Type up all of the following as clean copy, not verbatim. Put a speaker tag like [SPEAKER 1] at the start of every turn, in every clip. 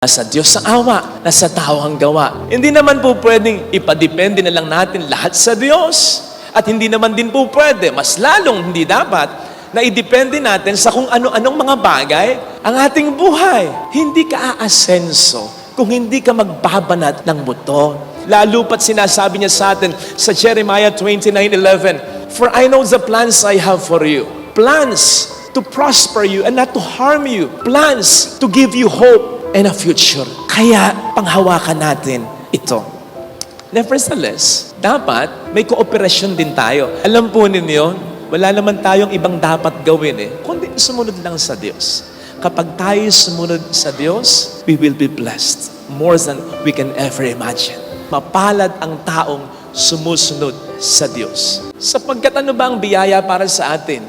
[SPEAKER 1] Nasa Diyos ang awa, nasa tao ang gawa. Hindi naman po pwedeng ipadepende na lang natin lahat sa Diyos. At hindi naman din po pwede, mas lalong hindi dapat, na idepende natin sa kung ano-anong mga bagay ang ating buhay. Hindi ka aasenso kung hindi ka magbabanat ng buto. Lalo pat sinasabi niya sa atin sa Jeremiah 29:11, "For I know the plans I have for you. Plans to prosper you and not to harm you. Plans to give you hope and a future." Kaya panghawakan natin ito. Nevertheless, dapat may kooperasyon din tayo. Alam po ninyo, wala naman tayong ibang dapat gawin kundi sumunod lang sa Diyos. Kapag tayo sumunod sa Diyos, we will be blessed more than we can ever imagine. Mapalad ang taong sumusunod sa Diyos. Sapagkat ano ba ang biyaya para sa atin?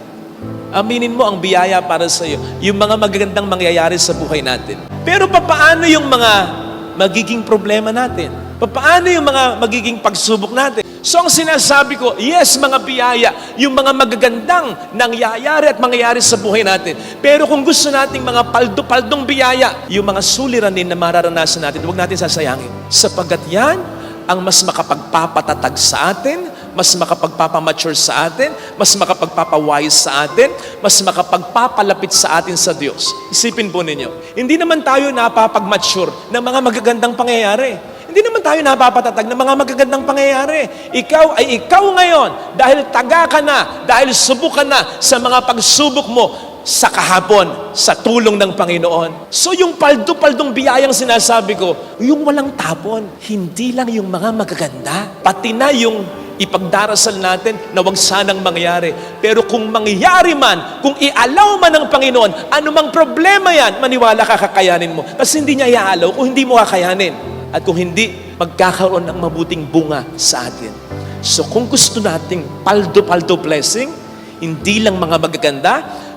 [SPEAKER 1] Aminin mo ang biyaya para sa iyo, yung mga magagandang mangyayari sa buhay natin. Pero papaano yung mga magiging problema natin? Papaano yung mga magiging pagsubok natin? So ang sinasabi ko, yes, mga biyaya, yung mga magagandang nangyayari at mangyayari sa buhay natin. Pero kung gusto nating mga paldo-paldong biyaya, yung mga suliranin na mararanasan natin, huwag natin sasayangin. Sapagkat yan ang mas makapagpapatatag sa atin, mas makapagpapamature sa atin, mas makapagpapawise sa atin, mas makapagpapalapit sa atin sa Diyos. Isipin po ninyo, hindi naman tayo napapag-mature ng mga magagandang pangyayari. Hindi naman tayo napapatatag ng mga magagandang pangyayari. Ikaw ay ikaw ngayon dahil taga ka na, dahil subok ka na sa mga pagsubok mo sa kahapon, sa tulong ng Panginoon. So yung paldo-paldong biyayang sinasabi ko, yung walang tapon, hindi lang yung mga magaganda, pati na yung ipagdarasal natin na wag sanang mangyari. Pero kung mangyari man, kung i-allow man ng Panginoon, anumang problema yan, maniwala ka, kakayanin mo. Kasi hindi niya i-allow kung hindi mo kakayanin. At kung hindi, magkakaroon ng mabuting bunga sa atin. So kung gusto nating paldo-paldo blessing, hindi lang mga magaganda,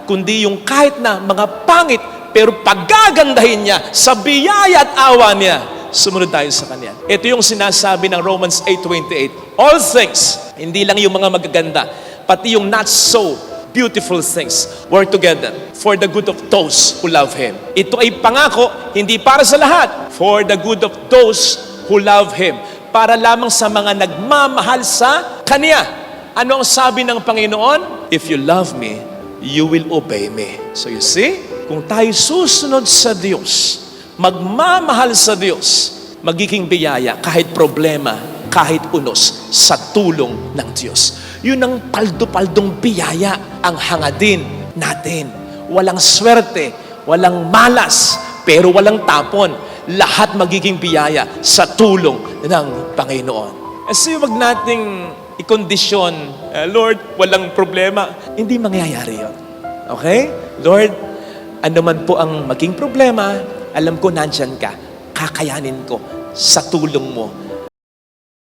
[SPEAKER 1] kundi yung kahit na mga pangit, pero paggagandahin niya sa biyaya at awa niya, sumunod tayo sa Kanya. Ito yung sinasabi ng Romans 8:28. All things, hindi lang yung mga magaganda, pati yung not so beautiful things work together for the good of those who love Him. Ito ay pangako, hindi para sa lahat, for the good of those who love Him. Para lamang sa mga nagmamahal sa Kanya. Ano ang sabi ng Panginoon? If you love me, you will obey me. So you see, kung tayo susunod sa Diyos, magmamahal sa Diyos, magiging biyaya kahit problema, kahit unos sa tulong ng Diyos. Yun ang paldo-paldong biyaya ang hangadin natin. Walang swerte, walang malas, pero walang tapon. Lahat magiging biyaya sa tulong ng Panginoon. Kasi wag nating ikondisyon, Lord, walang problema. Hindi mangyayari yun. Okay? Lord, ano man po ang maging problema, alam ko nandyan ka. Kakayanin ko sa tulong mo.